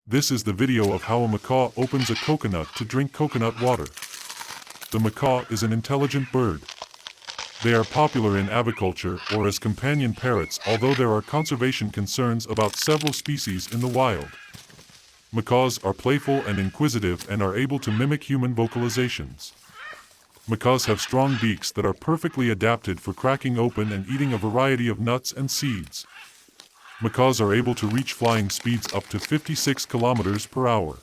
This is the video of how a macaw opens a coconut to drink coconut water. The macaw is an intelligent bird. They are popular in aviculture or as companion parrots, although there are conservation concerns about several species in the wild. Macaws are playful and inquisitive and are able to mimic human vocalizations. Macaws have strong beaks that are perfectly adapted for cracking open and eating a variety of nuts and seeds. Macaws are able to reach flying speeds up to 56 kilometers per hour.